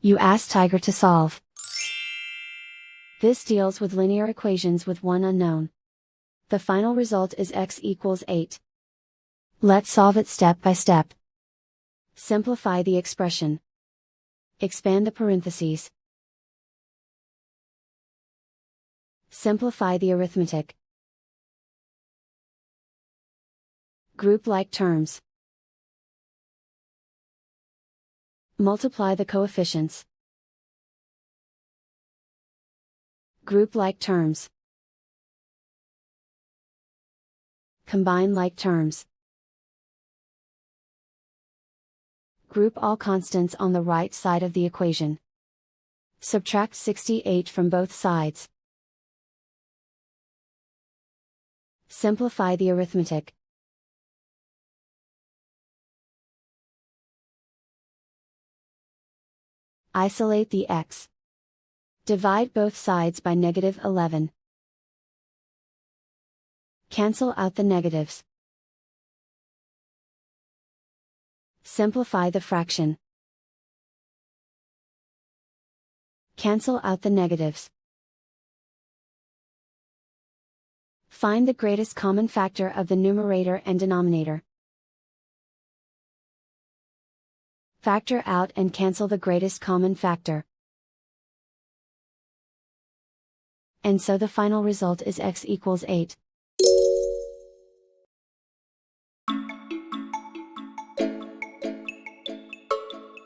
You ask Tiger to solve. This deals with linear equations with one unknown. The final result is x equals 8. Let's solve it step by step. Simplify the expression. Expand the parentheses. Simplify the arithmetic. Group like terms. Multiply the coefficients. Group like terms. Combine like terms. Group all constants on the right side of the equation. Subtract 68 from both sides. Simplify the arithmetic. Isolate the x. Divide both sides by -11. Cancel out the negatives. Simplify the fraction. Cancel out the negatives. Find the greatest common factor of the numerator and denominator. Factor out and cancel the greatest common factor. And so the final result is x equals 8.